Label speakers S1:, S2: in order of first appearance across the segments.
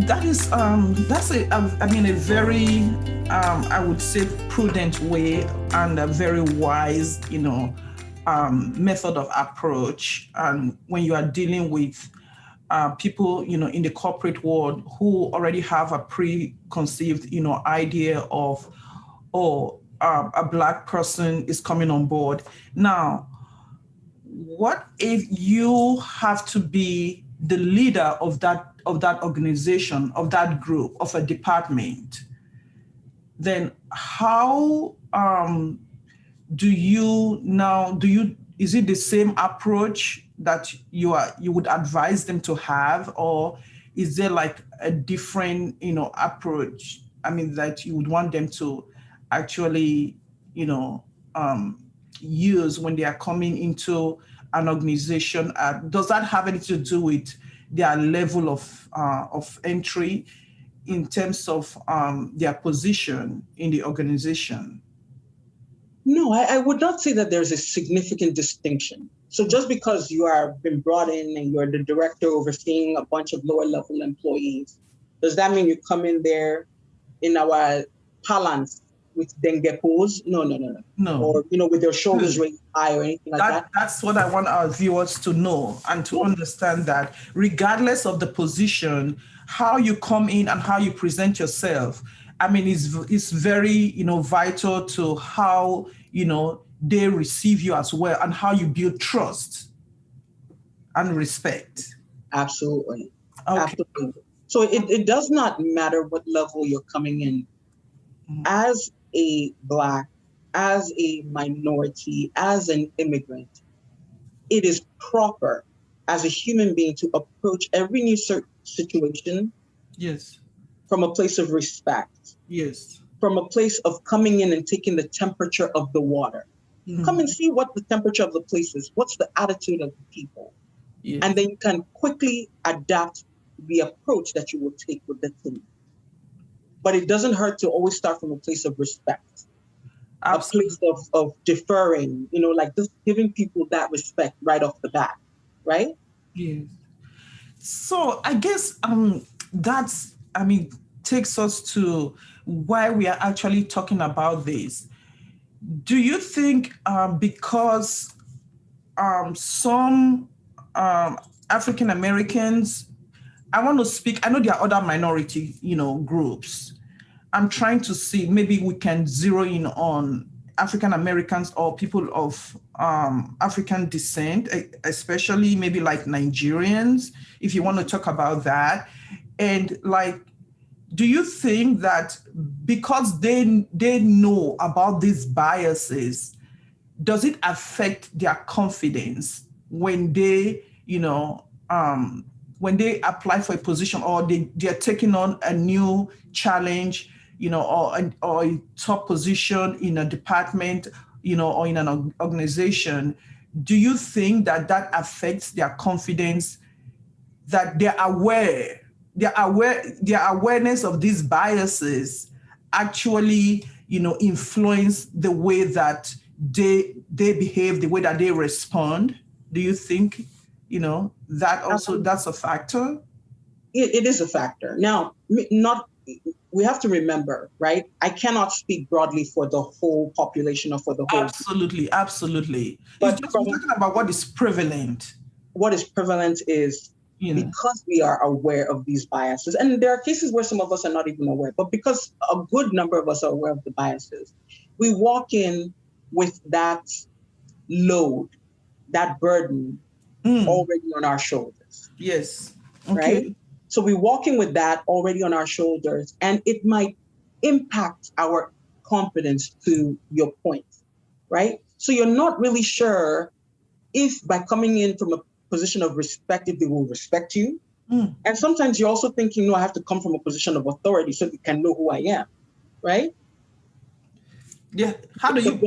S1: That's a very I would say prudent way and a very wise method of approach. And when you are dealing with people in the corporate world who already have a preconceived idea of, oh, a Black person is coming on board now. What if you have to be the leader of that organization, of that group, of a department? Then how is it the same approach that you would advise them to have, or is there like a different approach, that you would want them to actually use when they are coming into an organization? Does that have anything to do with their level of entry in terms of their position in the organization?
S2: No, I would not say that there's a significant distinction. So just because you are been brought in and you're the director overseeing a bunch of lower level employees, does that mean you come in there in our parlance with dengue pose? No. Or, with your shoulders raised high or anything like that.
S1: That's what I want our viewers to know and to understand, that regardless of the position, how you come in and how you present yourself, is very, vital to how, they receive you as well, and how you build trust and respect.
S2: Absolutely.
S1: Okay.
S2: Absolutely. So it does not matter what level you're coming in. Mm-hmm. As a Black, as a minority, as an immigrant, it is proper as a human being to approach every new situation.
S1: Yes.
S2: From a place of respect.
S1: Yes.
S2: From a place of coming in and taking the temperature of the water. Mm-hmm. Come and see what the temperature of the place is. What's the attitude of the people? Yes. And then you can quickly adapt the approach that you will take with the team. But it doesn't hurt to always start from a place of respect. Absolutely. A place of deferring, like just giving people that respect right off the bat, right?
S1: Yes. So I guess takes us to why we are actually talking about this. Do you think because some African Americans, I want to speak, I know there are other minority, groups. I'm trying to see, maybe we can zero in on African Americans or people of African descent, especially maybe like Nigerians, if you want to talk about that. And do you think that because they know about these biases, does it affect their confidence when they, when they apply for a position, or they're taking on a new challenge, or a top position in a department, or in an organization? Do you think that affects their confidence, that their awareness of these biases actually, influence the way that they behave, the way that they respond? Do you think, that also, that's a factor?
S2: It is a factor. Now, we have to remember, right? I cannot speak broadly for the whole population or for the whole.
S1: Absolutely. But we're talking about what is prevalent.
S2: What is prevalent is because we are aware of these biases, and there are cases where some of us are not even aware, but because a good number of us are aware of the biases, we walk in with that load, that burden already on our shoulders.
S1: Yes. Okay.
S2: Right? So we walk in with that already on our shoulders, and it might impact our confidence, to your point, right? So you're not really sure if by coming in from a position of respect, if they will respect you. And sometimes you're also thinking, no, I have to come from a position of authority so they can know who I am, right?
S1: Yeah. How do you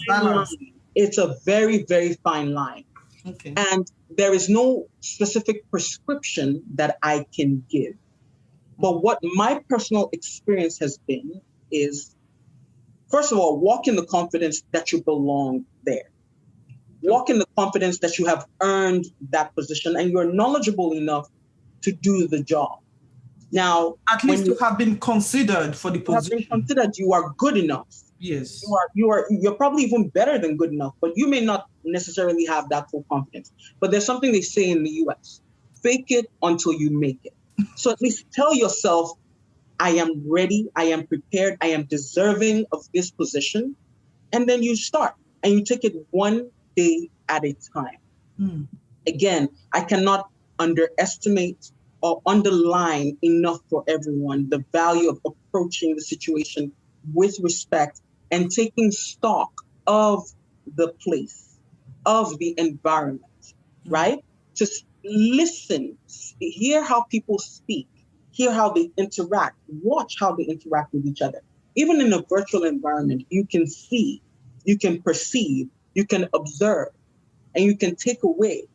S1: balance?
S2: It's a very, very fine line.
S1: Okay.
S2: And there is no specific prescription that I can give. But what my personal experience has been is, first of all, walk in the confidence that you belong there. Walk in the confidence that you have earned that position and you're knowledgeable enough to do the job. Now,
S1: at least to have been considered for the position.
S2: Have been considered, you are good enough.
S1: Yes.
S2: You're probably even better than good enough, but you may not necessarily have that full confidence. But there's something they say in the US, fake it until you make it. So at least tell yourself, I am ready, I am prepared, I am deserving of this position. And then you start and you take it one day at a time.
S1: Mm.
S2: Again, I cannot underestimate or underline enough for everyone the value of approaching the situation with respect and taking stock of the place, of the environment, right? Just listen, hear how people speak, hear how they interact, watch how they interact with each other. Even in a virtual environment, you can see, you can perceive, you can observe, and you can take away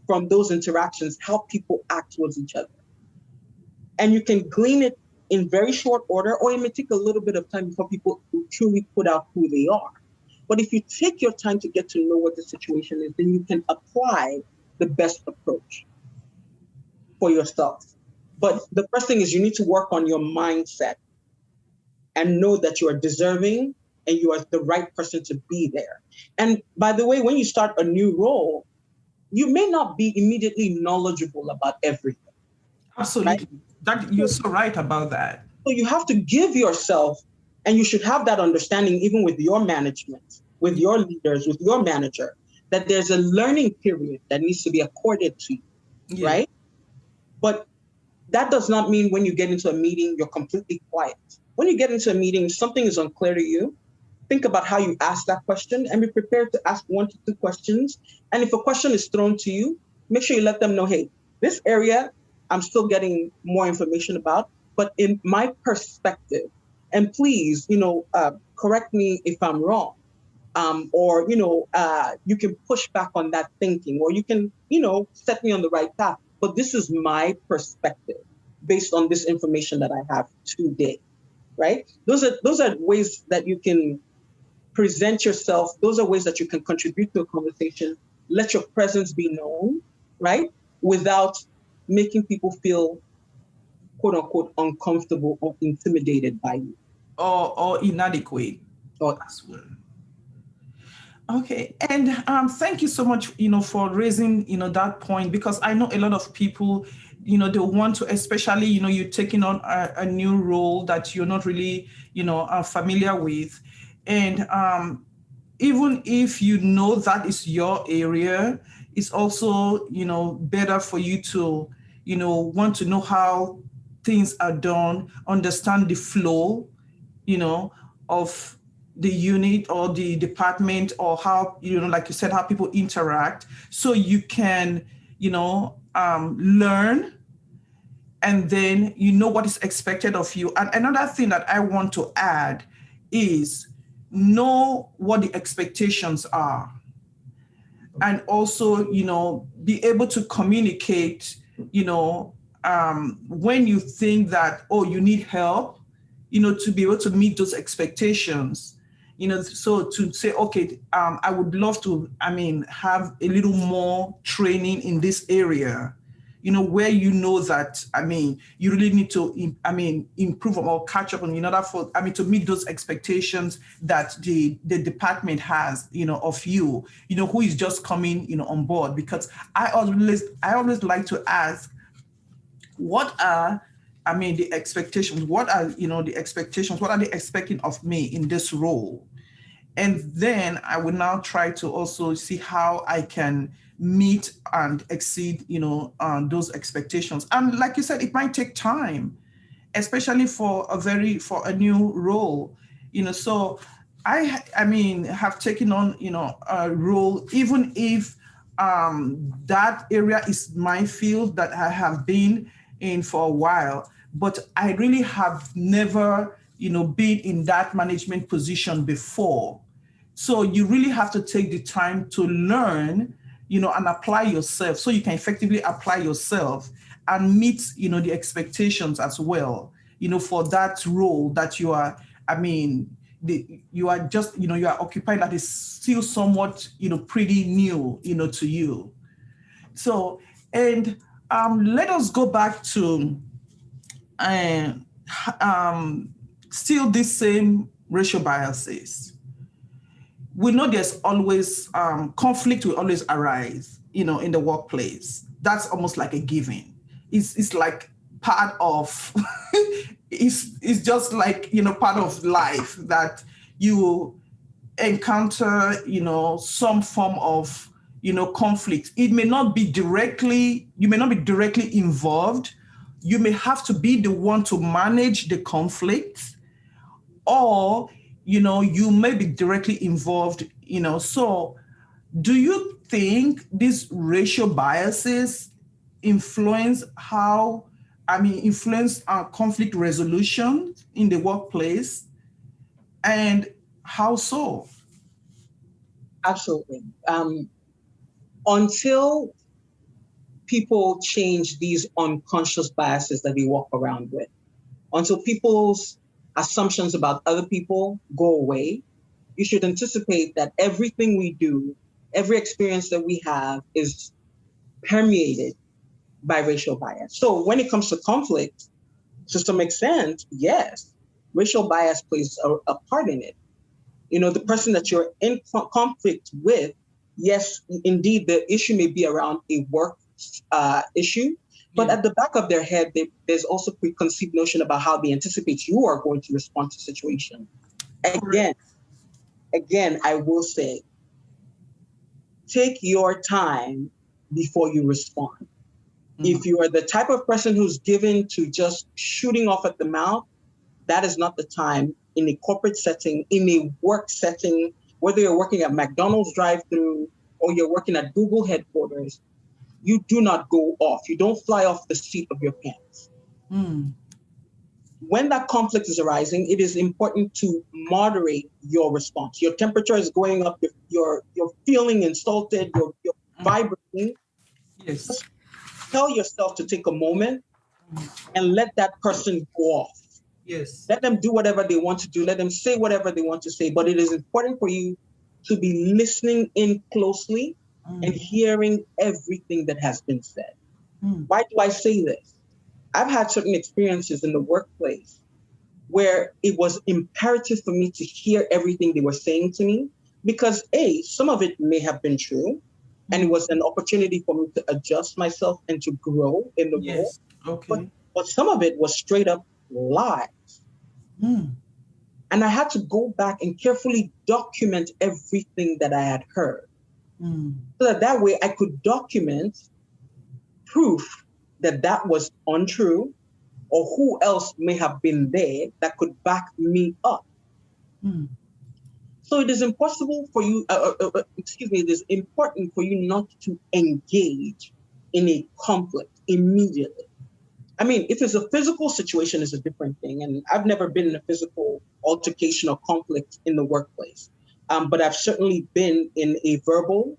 S2: from those interactions how people act towards each other. And you can glean it in very short order, or it may take a little bit of time before people truly put out who they are. But if you take your time to get to know what the situation is, then you can apply the best approach for yourself. But the first thing is you need to work on your mindset and know that you are deserving and you are the right person to be there. And by the way, when you start a new role, you may not be immediately knowledgeable about everything.
S1: Absolutely. Right? You're so right about that.
S2: So you have to give yourself, and you should have that understanding even with your management, with your leaders, with your manager, that there's a learning period that needs to be accorded to you, right? But that does not mean when you get into a meeting, you're completely quiet. When you get into a meeting, something is unclear to you, think about how you ask that question and be prepared to ask 1 to 2 questions. And if a question is thrown to you, make sure you let them know, hey, this area I'm still getting more information about, but in my perspective, and please, correct me if I'm wrong, or, you can push back on that thinking, or you can, set me on the right path. But this is my perspective based on this information that I have today, right? Those are ways that you can present yourself. Those are ways that you can contribute to a conversation. Let your presence be known, right? Without making people feel, quote unquote, uncomfortable or intimidated by you.
S1: Or inadequate. As well. Okay, and thank you so much, for raising, that point, because I know a lot of people, they want to, especially, you're taking on a new role that you're not really, are familiar with, and even if you know that is your area, it's also, better for you to, want to know how things are done, understand the flow, of the unit or the department, or how, like you said, how people interact, so you can, learn, and then what is expected of you. And another thing that I want to add is know what the expectations are, and also, be able to communicate, when you think that, oh, you need help, to be able to meet those expectations, so to say, okay, I would love to, have a little more training in this area, where that, you really need to, improve or catch up on, in order for, to meet those expectations that the department has, of you, who is just coming, on board. Because I always like to ask, what are, the expectations? What are, the expectations? What are they expecting of me in this role? And then I will now try to also see how I can meet and exceed, those expectations. And like you said, it might take time, especially for a new role, So I have taken on, a role, even if that area is my field that I have been in for a while, but I really have never, been in that management position before. So you really have to take the time to learn, and apply yourself, so you can effectively apply yourself and meet, the expectations as well, for that role that you are, you are just, you are occupying, that is still somewhat, pretty new, to you. So, and let us go back to and still these same racial biases. We know there's always conflict will always arise, in the workplace. That's almost like a given. It's like part of it's just like part of life that you encounter some form of conflict. It may not be directly, you may not be directly involved. You may have to be the one to manage the conflict, or you may be directly involved. So do you think these racial biases influence conflict resolution in the workplace, and how so?
S2: Absolutely. Until people change these unconscious biases that they walk around with, until people's assumptions about other people go away, you should anticipate that everything we do, every experience that we have is permeated by racial bias. So when it comes to conflict, to some extent, yes, racial bias plays a part in it. The person that you're in conflict with, yes, indeed, the issue may be around a work issue, but at the back of their head, there's also preconceived notion about how they anticipate you are going to respond to the situation. Again, I will say, take your time before you respond. If you are the type of person who's given to just shooting off at the mouth, that is not the time in a corporate setting, in a work setting, whether you're working at McDonald's drive-thru or you're working at Google headquarters. You do not go off. You don't fly off the seat of your pants. When that conflict is arising, it is important to moderate your response. Your temperature is going up. You're feeling insulted. You're vibrating.
S1: Yes.
S2: Just tell yourself to take a moment and let that person go off.
S1: Yes.
S2: Let them do whatever they want to do. Let them say whatever they want to say. But it is important for you to be listening in closely and hearing everything that has been said. Why do I say this? I've had certain experiences in the workplace where it was imperative for me to hear everything they were saying to me because, A, some of it may have been true, and it was an opportunity for me to adjust myself and to grow in the role.
S1: Okay.
S2: But some of it was straight up lies. And I had to go back and carefully document everything that I had heard. So that way I could document proof that that was untrue, or who else may have been there that could back me up. So it is impossible for you, it is important for you not to engage in a conflict immediately. I mean, if it's a physical situation, it's a different thing. And I've never been in a physical altercation or conflict in the workplace. But I've certainly been in a verbal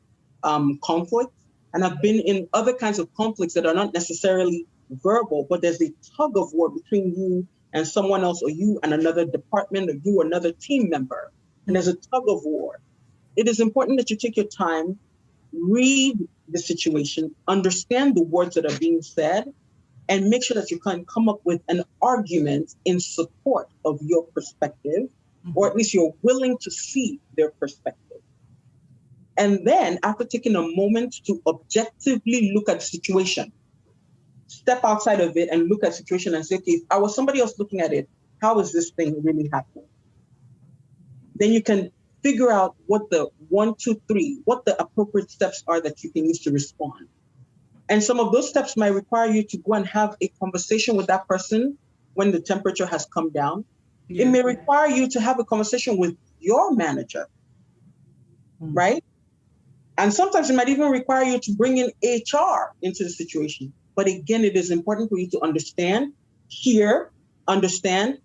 S2: conflict. And I've been in other kinds of conflicts that are not necessarily verbal, but there's a tug of war between you and someone else, or you and another department, or you another team member. And there's a tug of war. It is important that you take your time, read the situation, understand the words that are being said, and make sure that you can come up with an argument in support of your perspective, or at least you're willing to see their perspective. And then after taking a moment to objectively look at the situation, step outside of it and look at the situation and say, okay, if I was somebody else looking at it, how is this thing really happening? Then you can figure out what the 1, 2, 3, what the appropriate steps are that you can use to respond. And some of those steps might require you to go and have a conversation with that person when the temperature has come down. It may require you to have a conversation with your manager, right? And sometimes it might even require you to bring in HR into the situation. But again, it is important for you to understand, hear, understand,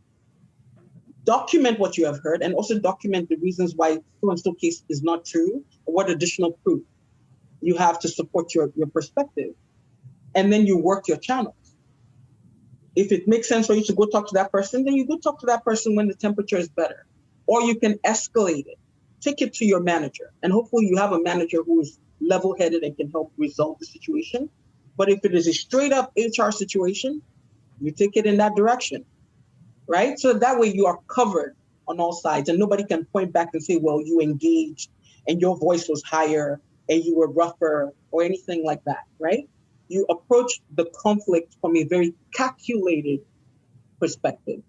S2: document what you have heard, and also document the reasons why so-and-so case is not true, or what additional proof you have to support your perspective. And then you work your channels. If it makes sense for you to go talk to that person, then you go talk to that person when the temperature is better. Or you can escalate it, take it to your manager. And hopefully you have a manager who is level-headed and can help resolve the situation. But if it is a straight-up HR situation, You take it in that direction, right? So that way you are covered on all sides and nobody can point back and say, well, you engaged and your voice was higher and you were rougher or anything like that, right? You approach the conflict from a very calculated perspective.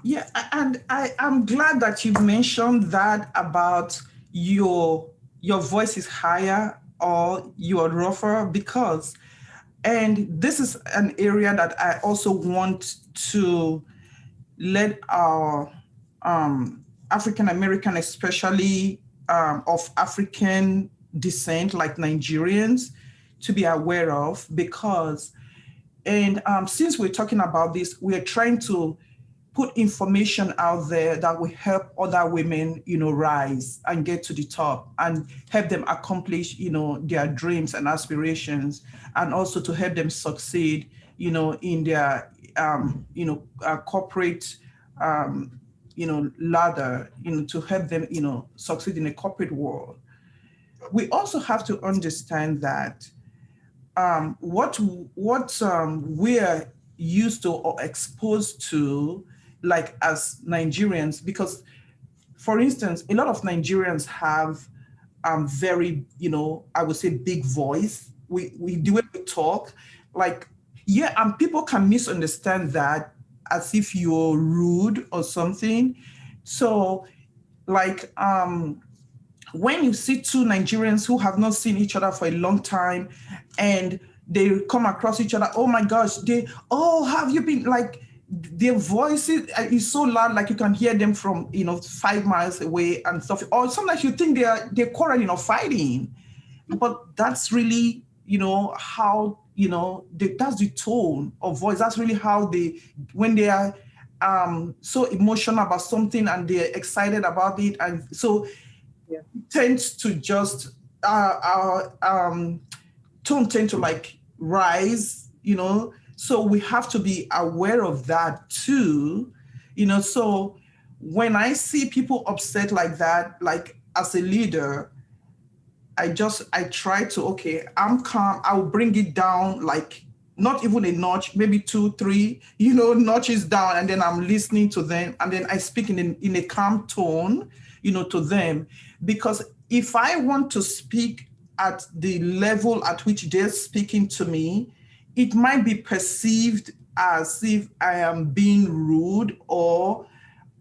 S1: Yeah, and I'm glad that you mentioned that about your voice is higher or you're rougher, because, and this is an area that I also want to let our African American, especially of African descent, like Nigerians, to be aware of, because, and since we're talking about this, we're trying to put information out there that will help other women, rise and get to the top and help them accomplish, their dreams and aspirations, and also to help them succeed, in their, corporate, ladder, to help them, succeed in a corporate world. We also have to understand that what we're used to or exposed to, like as Nigerians, because, for instance, a lot of Nigerians have very, I would say, big voice. We the way we talk, like, yeah, and people can misunderstand that as if you're rude or something. So, like, when you see two Nigerians who have not seen each other for a long time and they come across each other, oh my gosh, oh, have you been, like, their voices is so loud, like you can hear them from, 5 miles away and stuff. Or sometimes you think they're quarreling or fighting, but that's really, how, that's the tone of voice. That's really how when they are so emotional about something and they're excited about it. And so tends to just our tone tend to like rise, so we have to be aware of that too, so when I see people upset like that, like as a leader, I try to, okay, I'm calm, I'll bring it down, like not even a notch, maybe 2, 3, notches down, and then I'm listening to them, and then I speak in a calm tone, to them. Because if I want to speak at the level at which they're speaking to me, it might be perceived as if I am being rude or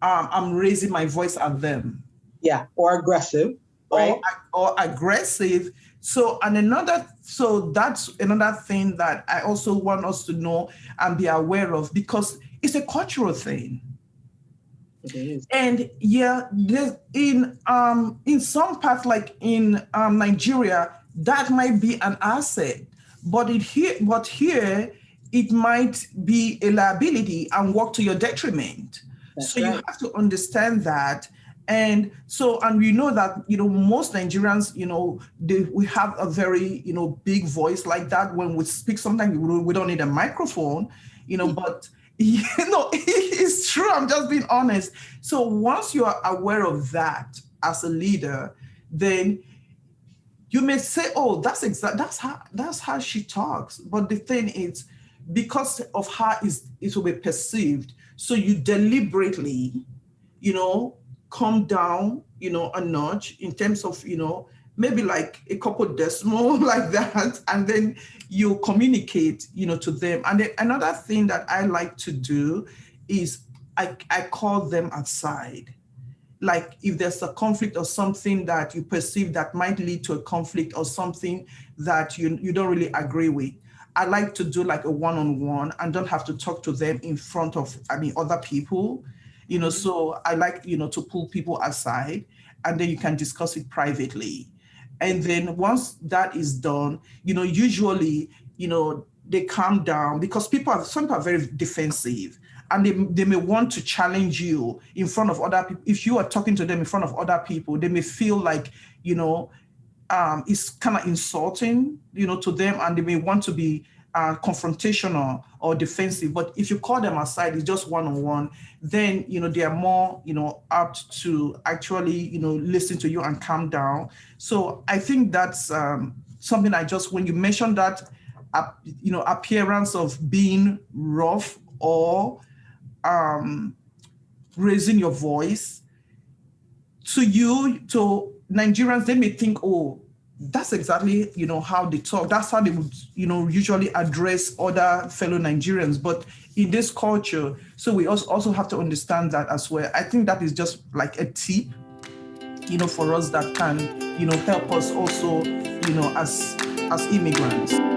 S1: I'm raising my voice at them.
S2: Yeah, or aggressive, right?
S1: Or aggressive. So that's another thing that I also want us to know and be aware of, because it's a cultural thing.
S2: It is.
S1: And yeah, in some parts, like in Nigeria, that might be an asset, but here it might be a liability and work to your detriment.
S2: That's
S1: so
S2: right.
S1: You have to understand that. And we know that, most Nigerians, we have a very, big voice like that. When we speak, sometimes we don't need a microphone, but it's true. I'm just being honest. So once you are aware of that as a leader, then you may say, oh, that's how she talks. But the thing is, because of how it will be perceived, so you deliberately, come down, a notch in terms of, maybe like a couple decimal like that, and then you communicate, to them. And then another thing that I like to do is I call them aside. Like if there's a conflict or something that you perceive that might lead to a conflict or something that you don't really agree with, I like to do like a one-on-one and don't have to talk to them in front of, other people. So I like, to pull people aside and then you can discuss it privately. And then once that is done, usually, they calm down, because some people are very defensive and they may want to challenge you in front of other people. If you are talking to them in front of other people, they may feel like, it's kind of insulting, to them, and they may want to be confrontational or defensive. But if you call them aside, it's just one-on-one, then, they are more, apt to actually, listen to you and calm down. So I think that's something when you mentioned that, appearance of being rough or raising your voice, to Nigerians, they may think, oh, that's exactly, how they talk. That's how they would, usually address other fellow Nigerians. But in this culture, so we also have to understand that as well. I think that is just like a tip, for us that can, help us also, as immigrants.